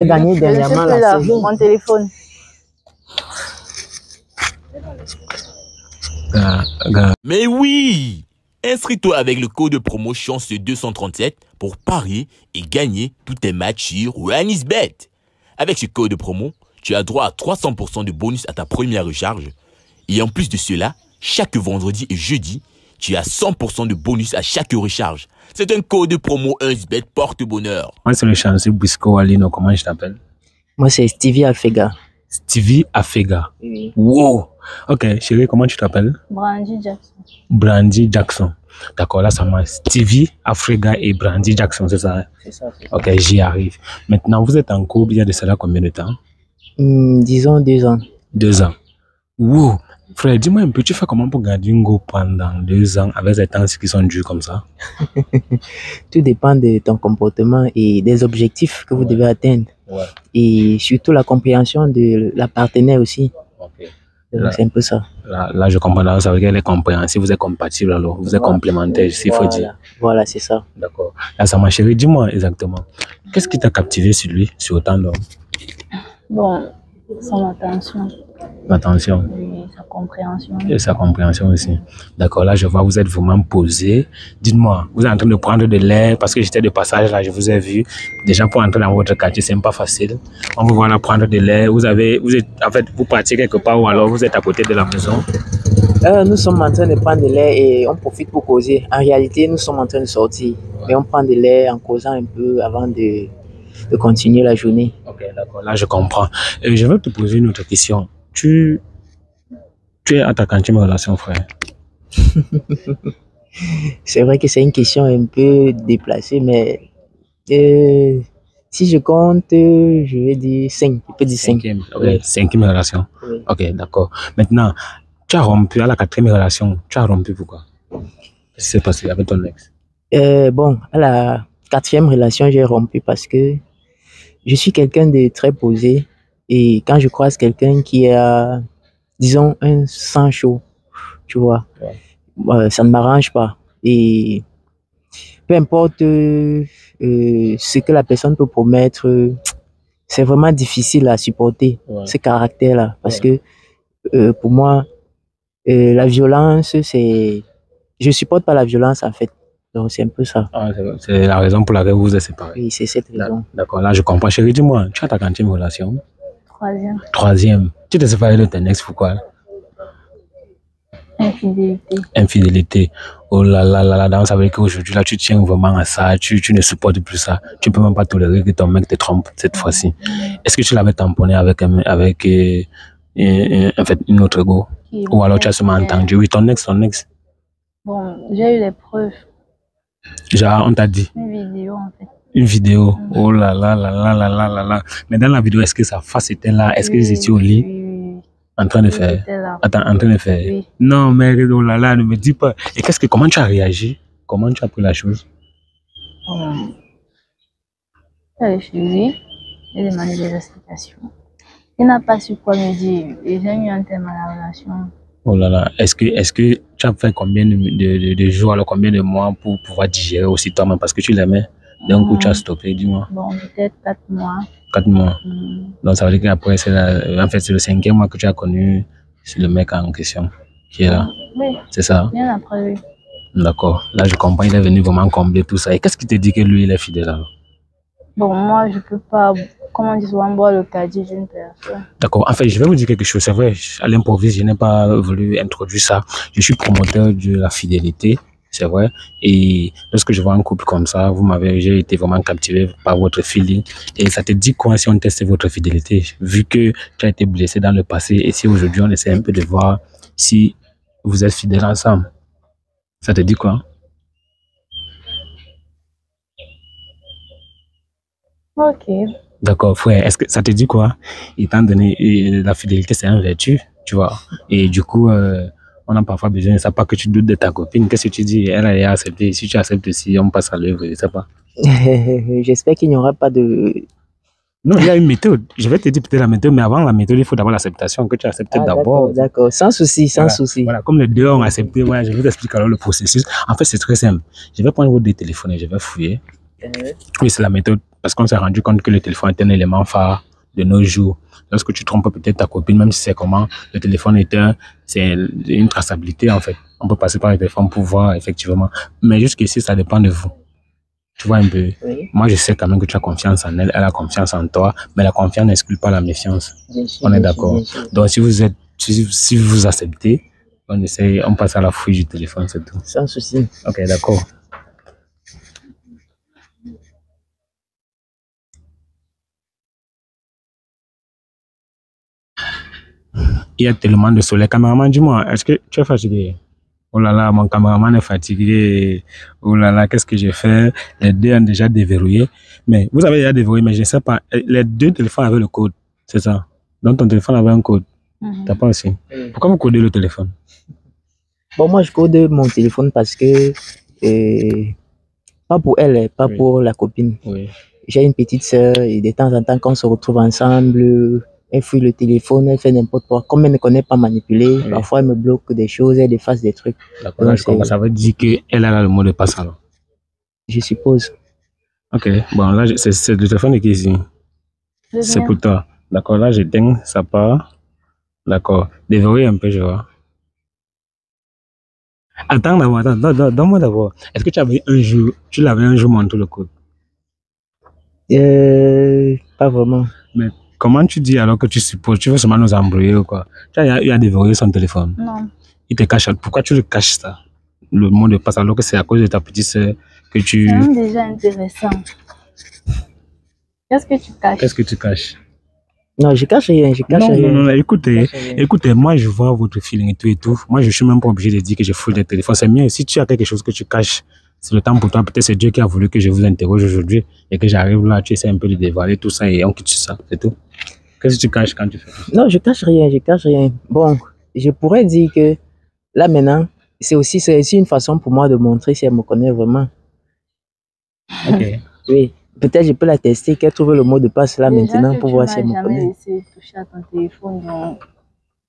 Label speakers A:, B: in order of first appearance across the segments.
A: J'ai gagné dernièrement la saison.
B: Mon téléphone.
C: Mais oui! Inscris-toi avec le code de promo Chance237 pour parier et gagner tous tes matchs sur OneXBet. Avec ce code de promo, tu as droit à 300% de bonus à ta première recharge. Et en plus de cela, chaque vendredi et jeudi, tu as 100% de bonus à chaque recharge. C'est un code de promo OneXBet porte-bonheur.
D: Moi, c'est le chanceux Busco Alino. Comment je t'appelle?
A: Moi, c'est Stevie Afega.
D: Stevie Afega.
A: Oui.
D: Wow! Ok, chérie, comment tu t'appelles?
B: Brandy Jackson.
D: Brandy Jackson. D'accord, là, ça marche. Stevie Afega et Brandy Jackson, c'est ça?
A: C'est ça.
D: Ok, j'y arrive. Maintenant, vous êtes en couple, il y a de cela combien de temps?
A: Disons 2 ans.
D: 2 ans. Wow! Frère, dis-moi un peu, tu fais comment pour garder une go pendant 2 ans avec des temps qui sont durs comme ça?
A: Tout dépend de ton comportement et des objectifs que vous devez atteindre.
D: Ouais.
A: Et surtout la compréhension de la partenaire aussi.
D: Ok.
A: Donc, c'est un peu ça.
D: Là, je comprends. Là, ça veut dire qu'elle est compréhensive, vous êtes compatible alors. Vous êtes complémentaires, s'il faut dire.
A: Voilà, c'est ça.
D: D'accord. Là, ça ma chérie, dis-moi exactement. Qu'est-ce qui t'a captivé sur lui, sur autant d'hommes?
B: Bon, son attention.
D: L'attention.
B: Oui, sa compréhension.
D: Et sa compréhension aussi. D'accord, là, je vois, vous êtes vraiment posé. Dites-moi, vous êtes en train de prendre de l'air, parce que j'étais de passage là, je vous ai vu. Déjà, pour entrer dans votre quartier, c'est pas facile. On vous voit là prendre de l'air. Vous êtes, en fait, vous partiez quelque part ou alors vous êtes à côté de la maison.
A: Nous sommes en train de prendre de l'air et on profite pour causer. En réalité, nous sommes en train de sortir. Mais on prend de l'air en causant un peu avant de continuer la journée.
D: Ok, d'accord, là, je comprends. Je vais te poser une autre question. Tu es à ta quantième relation, frère?
A: C'est vrai que c'est une question un peu déplacée, mais si je compte, je vais dire 5. Je peux dire 5.
D: Cinquième, ok,
A: Oui.
D: 5e relation.
A: Oui.
D: Ok, d'accord. Maintenant, tu as rompu à la 4e relation. Tu as rompu pourquoi? Qu'est-ce qui s'est passé avec ton ex?
A: Bon, à la 4e relation, j'ai rompu parce que je suis quelqu'un de très posé. Et quand je croise quelqu'un qui a, disons, un sang chaud, tu vois, ça ne m'arrange pas. Et peu importe ce que la personne peut promettre, c'est vraiment difficile à supporter, ce caractère-là. Parce que pour moi, la violence, c'est... Je supporte pas la violence, en fait. Donc, c'est un peu ça.
D: Ah, c'est la raison pour laquelle vous vous êtes séparés.
A: Oui, c'est cette raison.
D: D'accord, là, je comprends. Chérie, dis-moi, tu as ta quantième relation?
B: 3e.
D: 3e. Tu t'es séparé de ton ex, pourquoi?
B: Infidélité.
D: Infidélité. Oh là là là là, donc ça veut dire qu'aujourd'hui, là, tu tiens vraiment à ça, tu ne supportes plus ça. Tu peux même pas tolérer que ton mec te trompe cette fois-ci. Est-ce que tu l'avais tamponné avec en fait, une autre go? Ou alors tu as seulement entendu? Oui, ton ex.
B: Bon, j'ai eu des preuves.
D: Genre, on t'a dit?
B: Une vidéo, en fait.
D: Une vidéo. Oh là là là là là là là là. Mais dans la vidéo, est-ce que sa face était là? Est-ce qu'ils étaient au lit?
B: Oui.
D: En train de faire? Attends, en train de faire?
B: Oui.
D: Non, mais oh là là, ne me dis pas. Et comment tu as réagi? Comment tu as pris la chose?
B: J'allais chez lui, j'ai demandé des explications. Il n'a pas su quoi me dire. Et j'ai eu un thème à la relation.
D: Oh là là, est-ce que tu as fait combien de jours, alors combien de mois pour pouvoir digérer aussi toi-même parce que tu l'aimais? D'un coup, tu as stoppé, dis-moi.
B: Bon, peut-être 4 mois.
D: 4 mois. Donc, ça veut dire qu'après, c'est en fait, c'est le 5e mois que tu as connu le mec en question qui est là.
B: Oui.
D: C'est ça?
B: Bien après, oui.
D: D'accord. Là, je comprends, il est venu vraiment combler tout ça. Et qu'est-ce qui te dit que lui, il est fidèle alors?
B: Bon, moi, je peux pas, comment on dit souvent, boire le caddie d'une personne.
D: D'accord. En fait, je vais vous dire quelque chose. C'est vrai, à l'improviste, je n'ai pas voulu introduire ça. Je suis promoteur de la fidélité. C'est vrai. Et lorsque je vois un couple comme ça, j'ai été vraiment captivé par votre feeling. Et ça te dit quoi si on teste votre fidélité? Vu que tu as été blessé dans le passé et si aujourd'hui on essaie un peu de voir si vous êtes fidèles ensemble. Ça te dit quoi?
B: Ok.
D: D'accord, frère. Est-ce que ça te dit quoi? Étant donné la fidélité, c'est une vertu, tu vois. Et du coup, on a parfois besoin de ça, pas que tu doutes de ta copine. Qu'est-ce que tu dis? Elle a accepté. Si tu acceptes aussi, on passe à l'œuvre, je sais pas.
A: J'espère qu'il n'y aura pas de...
D: Non, il y a une méthode. Je vais te dire peut-être la méthode, mais avant la méthode, il faut d'abord l'acceptation, que tu acceptes d'abord.
A: D'accord, sans souci, sans souci.
D: Voilà, comme les deux ont accepté, voilà, je vous explique alors le processus. En fait, c'est très simple. Je vais prendre vos deux téléphones et je vais fouiller. Oui, c'est la méthode. Parce qu'on s'est rendu compte que le téléphone est un élément phare de nos jours. Lorsque tu trompes peut-être ta copine, même si c'est comment, le téléphone c'est une traçabilité en fait. On peut passer par le téléphone pour voir effectivement. Mais jusqu'ici, ça dépend de vous. Tu vois un peu.
A: Oui.
D: Moi, je sais quand même que tu as confiance en elle, elle a confiance en toi, mais la confiance n'exclut pas la méfiance.
A: Bien sûr,
D: On est
A: bien sûr,
D: d'accord.
A: bien sûr.
D: Donc, si vous acceptez, on passe à la fouille du téléphone, c'est tout.
A: Sans souci.
D: Ok, d'accord. Il y a tellement de soleil. Caméraman, dis-moi, est-ce que tu es fatigué? Oh là là, mon caméraman est fatigué. Oh là là, qu'est-ce que j'ai fait? Les deux ont déjà déverrouillé. Mais vous avez déjà déverrouillé, mais je ne sais pas. Les deux téléphones avaient le code, c'est ça? Donc ton téléphone avait un code. T'as pas aussi?
A: Oui.
D: Pourquoi vous codez le téléphone?
A: Bon, moi, je code mon téléphone parce que, pas pour elle, pas
D: Oui.
A: pour la copine.
D: Oui.
A: J'ai une petite sœur et de temps en temps, quand on se retrouve ensemble, elle fouille le téléphone, elle fait n'importe quoi. Comme elle ne connaît pas manipuler,
D: Oui.
A: parfois elle me bloque des choses, elle efface des trucs.
D: D'accord, là,
A: Donc,
D: je comprends. Ça veut dire qu'elle a le mot de passe alors.
A: je suppose.
D: Ok, bon, là, c'est le téléphone qui est ici. C'est pour toi. D'accord, là, j'éteins, ça part. D'accord. Déverrouiller un peu, je vois. Attends d'abord, donne-moi d'abord. Est-ce que tu l'avais un jour montré le code?
A: Pas vraiment.
D: Mais comment tu dis alors que tu supposes? Tu veux seulement nous embrouiller ou quoi? Tu as eu à déverrouiller son téléphone.
B: Non.
D: Il te cache. Pourquoi tu le caches ça? Le mot de passe alors que c'est à cause de ta petite sœur que tu...
B: C'est même déjà intéressant. Qu'est-ce que tu caches?
D: Qu'est-ce que tu caches?
A: Non, je cache rien, je cache
D: Non,
A: rien.
D: non, non, écoutez,
A: Je cache rien.
D: écoutez, moi je vois votre feeling et tout. Moi je suis même pas obligé de dire que je fouille le téléphone. C'est mieux. Si tu as quelque chose que tu caches, c'est le temps pour toi. Peut-être c'est Dieu qui a voulu que je vous interroge aujourd'hui et que j'arrive là, tu essaies un peu de dévoiler tout ça et on quitte ça. C'est tout. Qu'est-ce que tu caches quand tu fais ça?
A: Non, je cache rien, je cache rien. Bon, je pourrais dire que là maintenant, c'est aussi une façon pour moi de montrer si elle me connaît vraiment.
D: Ok.
A: Oui, peut-être je peux la tester, qu'elle trouve le mot de passe là
B: Déjà
A: maintenant
B: que
A: pour
B: tu
A: voir si elle
B: m'as
A: me
B: jamais
A: connaît.
B: laissé toucher à ton téléphone, donc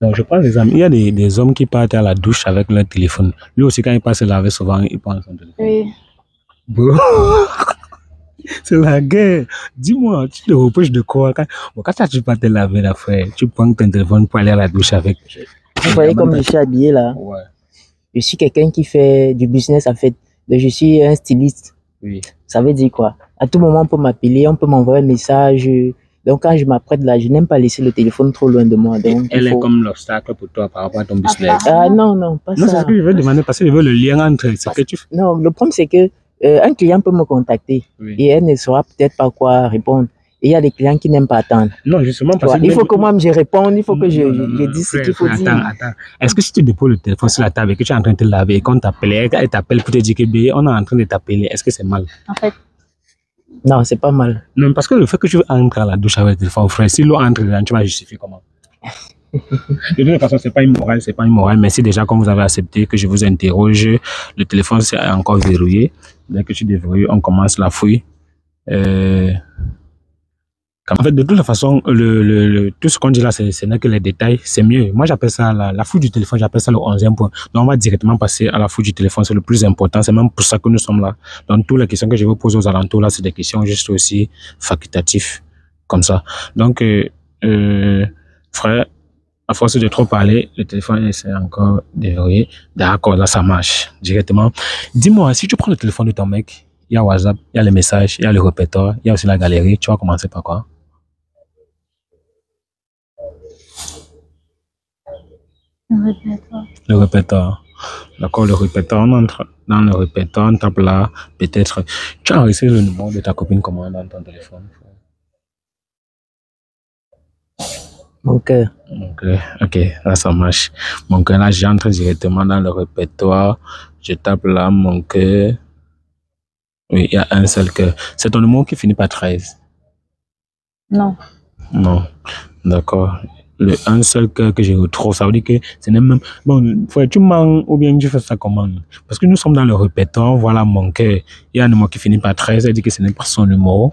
D: Donc je prends l'exemple. Il y a des hommes qui partent à la douche avec leur téléphone. Lui aussi quand il passe se laver souvent, il prend son téléphone.
B: oui.
D: Bro, c'est la guerre. Dis-moi, tu te reproches de quoi? Quand tu pars te laver la frère, tu prends ton téléphone pour aller à la douche avec.
A: Vous voyez comme je suis habillé là.
D: Ouais.
A: Je suis quelqu'un qui fait du business en fait. Donc, je suis un styliste.
D: Oui.
A: Ça veut dire quoi? À tout moment, on peut m'appeler, on peut m'envoyer un message. Donc, quand je m'apprête là, je n'aime pas laisser le téléphone trop loin de moi. Donc,
D: Elle est comme l'obstacle pour toi par rapport à ton business.
A: Ah non, non, pas
D: Non, c'est
A: ça.
D: ce que je veux demander parce que je veux le lien entre ce que tu fais.
A: Non, le problème c'est que un client peut me contacter
D: Oui.
A: et elle ne saura peut-être pas quoi répondre. Et il y a des clients qui n'aiment pas attendre.
D: Non, justement
A: Tu
D: parce
A: vois,
D: que...
A: il faut que moi je réponde, il faut que je
D: Non,
A: dise ce
D: frère,
A: qu'il faut
D: frère,
A: dire.
D: Attends. Est-ce que si tu déposes le téléphone sur la table et que tu es en train de te laver et qu'on t'appelle, elle t'appelle pour te dire que bé, on est en train de t'appeler, est-ce que c'est mal?
B: En fait,
A: Non, c'est pas mal.
D: Non, parce que le fait que tu entres à la douche avec le téléphone, frère, si l'eau entre dedans, tu vas justifier comment? De toute façon, c'est pas immoral, mais si déjà, comme vous avez accepté que je vous interroge, le téléphone c'est encore verrouillé. Dès que tu déverrouilles, on commence la fouille. En fait, de toute façon, tout ce qu'on dit là, ce n'est que les détails, c'est mieux. Moi, j'appelle ça la fouille du téléphone, j'appelle ça le 11e point. Donc, on va directement passer à la fouille du téléphone, c'est le plus important, c'est même pour ça que nous sommes là. Donc, toutes les questions que je vous pose aux alentours là, c'est des questions juste aussi facultatives, comme ça. Donc, frère, à force de trop parler, le téléphone c'est encore déverrouillé. D'accord, là, ça marche directement. Dis-moi, si tu prends le téléphone de ton mec, il y a WhatsApp, il y a les messages, il y a le répertoire, il y a aussi la galerie, tu vas commencer par quoi?
B: le répertoire.
D: Le répertoire. D'accord, le répertoire, on entre dans le répertoire, on tape là, peut-être. Tu as enregistré le numéro de ta copine comment dans ton téléphone?
A: Mon cœur.
D: Ok, là ça marche. Mon cœur, là j'entre directement dans le répertoire, je tape là mon cœur. Oui, il y a un seul cœur. C'est ton numéro qui finit par 13?
B: Non.
D: Non, d'accord. Le un seul cœur que je retrouve, ça veut dire que ce n'est même... Bon, frère, tu mens ou bien tu fais ça comment? Parce que nous sommes dans le répertoire, voilà mon cœur. Il y a un numéro qui finit par 13, ça dit que ce n'est pas son numéro.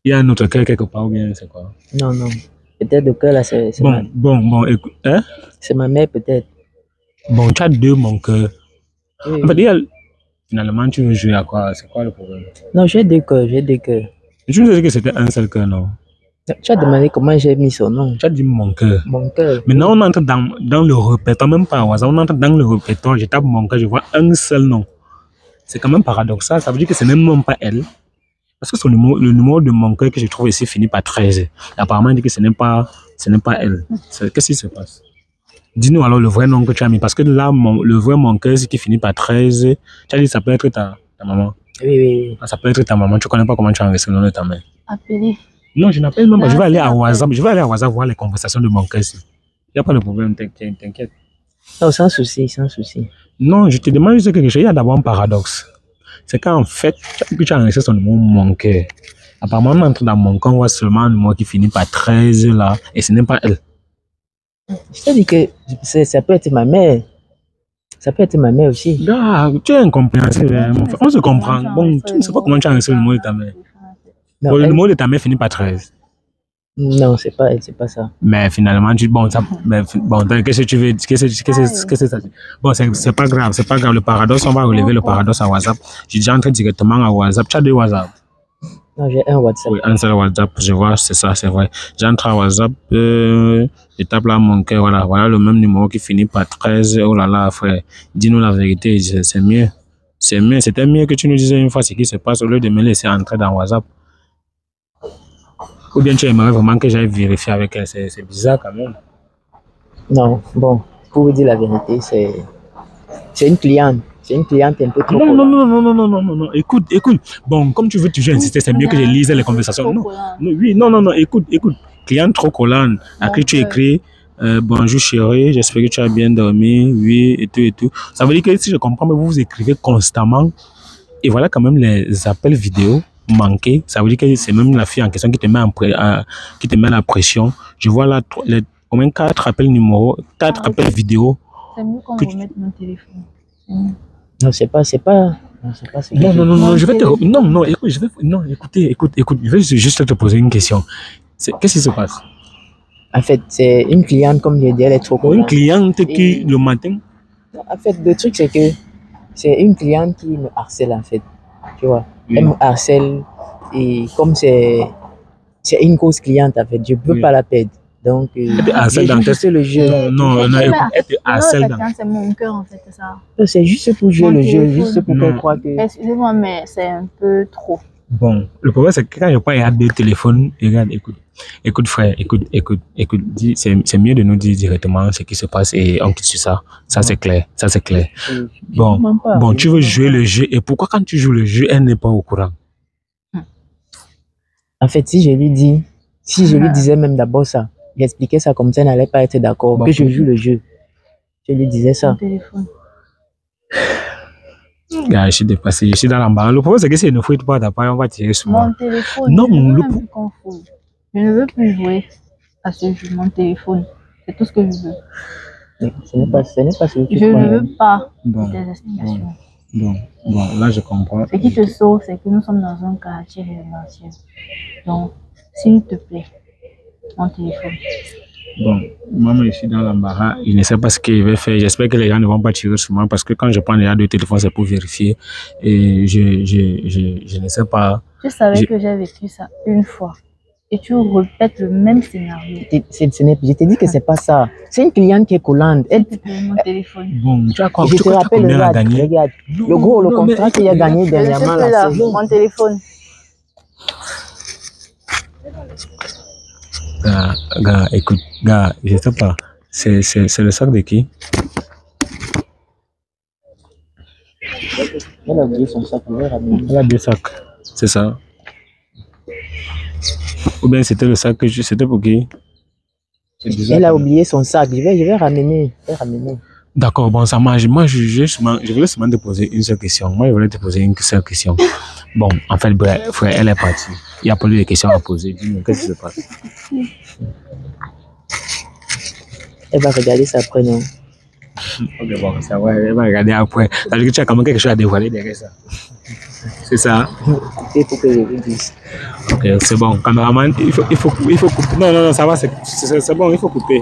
D: Il y a un autre cœur quelque part ou bien c'est quoi?
A: Non, non. Peut-être le cœur là, c'est
D: Bon, écoute, hein?
A: c'est ma mère peut-être.
D: Bon, tu as deux mon cœur.
A: Oui,
D: En fait, Finalement, tu veux jouer à quoi? C'est quoi le problème?
A: Non, j'ai deux cœurs, j'ai deux cœurs.
D: Tu nous as dit que c'était un seul cœur, non?
A: Tu as demandé comment j'ai mis son nom.
D: Tu as dit mon cœur.
A: Mon cœur.
D: Maintenant, on entre dans le répertoire, même pas au hasard, on entre dans le répertoire, je tape mon cœur, je vois un seul nom. C'est quand même paradoxal, ça veut dire que c'est même pas elle. Parce que le numéro de mon cœur que je trouve ici finit par 13. Et apparemment, il dit que ce n'est pas elle. Qu'est-ce qui se passe? Dis-nous alors le vrai nom que tu as mis. Parce que là, le vrai mon cœur, c'est qui finit par 13. Tu as dit que ça peut être ta maman.
A: Oui.
D: Ah, ça peut être ta maman. Tu ne connais pas comment tu as enregistré le nom de ta mère.
B: Appeler.
D: Non, je n'appelle même pas. Je vais aller à WhatsApp. Je vais aller à WhatsApp voir les conversations de mon cœur ici. Il n'y a pas de problème, t'inquiète.
A: Non, sans souci, sans souci.
D: Non, je te demande juste quelque chose. Il y a d'abord un paradoxe. C'est qu'en fait, tu as enregistré son numéro mon cœur. Apparemment, on entre dans mon cœur, on voit seulement un numéro qui finit par 13 là. Et ce n'est pas elle.
A: Je t'ai dit que ça peut être ma mère. Ça peut être ma mère aussi.
D: Gars, tu es incompréhensible. Mon frère. On se comprend. Bon, tu ne sais pas comment tu as enregistré le numéro de ta mère.
A: Non,
D: Bon, le numéro de ta mère finit par 13.
A: Non, c'est pas elle, c'est pas ça.
D: Mais finalement, qu'est-ce que tu veux? Qu'est-ce que ça dit? Bon, c'est pas grave, c'est pas grave. Le paradoxe, on va relever le paradoxe à WhatsApp. J'ai déjà entré directement à WhatsApp. Tu as deux WhatsApp?
A: Non, j'ai un WhatsApp.
D: Oui, un seul WhatsApp, je vois, c'est ça, c'est vrai. J'entre à WhatsApp, je tape là mon cœur, voilà le même numéro qui finit par 13. Oh là là, frère, dis-nous la vérité, c'est mieux. C'est mieux, c'était mieux que tu nous disais une fois ce qui se passe au lieu de me laisser entrer dans WhatsApp. Ou bien tu aimerais vraiment que j'aille vérifier avec elle, c'est bizarre quand même.
A: Non, bon, pour vous dire la vérité, c'est une cliente. C'est une cliente un peu trop.
D: Non. Écoute. Bon, comme tu veux toujours insister, c'est mieux que je lise les conversations. Non, écoute. Cliente trop collante. À qui tu écris, bonjour chérie, j'espère que tu as bien dormi, oui, et tout. Ça veut dire que si je comprends, vous vous écrivez constamment. Et voilà quand même les appels vidéo manqués. Ça veut dire que c'est même la fille en question qui te met la pression. Je vois là, au moins 4 appels numéro, 4 appels vidéo.
B: C'est mieux qu'on remette mon téléphone.
A: Non, c'est pas ce que
D: Non, je vais te... Non, écoute, je vais juste te poser une question. Qu'est-ce qui se passe?
A: En fait, c'est une cliente, comme je dis, elle est trop collante.
D: Une cliente qui, le matin...
A: En fait, le truc, c'est que c'est une cliente qui me harcèle, en fait. Tu vois, elle me harcèle. Et comme c'est une grosse cliente, en fait, je ne peux pas la perdre. Donc, c'est le jeu.
D: Non, elle te harcèle dans...
B: C'est mon cœur, en fait, c'est ça.
A: C'est juste pour jouer le jeu, juste pour qu'elle croie que...
B: Excusez-moi, mais c'est un peu trop.
D: Bon, le problème, c'est que quand je pas regarde le téléphone, regarde, écoute, frère, dis, c'est mieux de nous dire directement ce qui se passe et on quitte sur ça. Ça, c'est clair. Bon, tu veux jouer le jeu et pourquoi quand tu joues le jeu, elle n'est pas au courant?
A: En fait, si je lui disais même d'abord ça, j'expliquais ça comme ça, elle n'allait pas être d'accord, que je joue le jeu. Je lui disais ça.
B: Mon téléphone.
D: Je suis dépassé, je suis dans l'embarras. Le problème, c'est que si elle ne fouille pas d'appareil, on va tirer sur moi.
B: Mon téléphone.
D: Non,
B: je ne veux plus jouer à ce jeu, mon téléphone. C'est tout ce que je veux.
A: Ce n'est pas ce que
B: je ne veux pas des explications.
D: Bon, là, je comprends.
B: Ce qui te sauve, c'est que nous sommes dans un quartier résidentiel. Donc, s'il te plaît, mon téléphone.
D: Bon, moi, je suis dans l'embarras. Je ne sais pas ce qu'il va faire. J'espère que les gens ne vont pas tirer sur moi parce que quand je prends les deux téléphones, c'est pour vérifier. Et je ne sais pas.
B: Tu savais que j'ai vécu ça une fois. Et tu répètes le même scénario.
A: Je t'ai dit que c'est pas ça. C'est une cliente qui est collante.
B: Mon téléphone.
D: Bon, tu as
A: je te rappelle, regarde. Le contrat qu'il a gagné dernièrement.
B: Là, mon téléphone.
D: Écoute, je sais pas. C'est le sac de qui?
A: Elle a oublié son sac.
D: Elle a 2 sacs. C'est ça. Ou bien c'était le sac c'était pour qui?
A: Elle a oublié son sac. Je vais ramener.
D: D'accord, bon, ça marche. Moi, je voulais seulement te poser une seule question. Moi, je voulais te poser une seule question. Bon, en fait, bref, frère, elle est partie. Il n'y a pas eu de questions à poser. Dis-moi, qu'est-ce qui se passe?
A: Elle va regarder ça après, non?
D: Ok, bon, ça va, elle va regarder après. Ça veut dire que tu as quand même quelque chose à dévoiler derrière ça. C'est ça?
A: Il faut que je vous dise.
D: Ok, c'est bon. Caméraman, il faut couper. Non, ça va, c'est bon, il faut couper.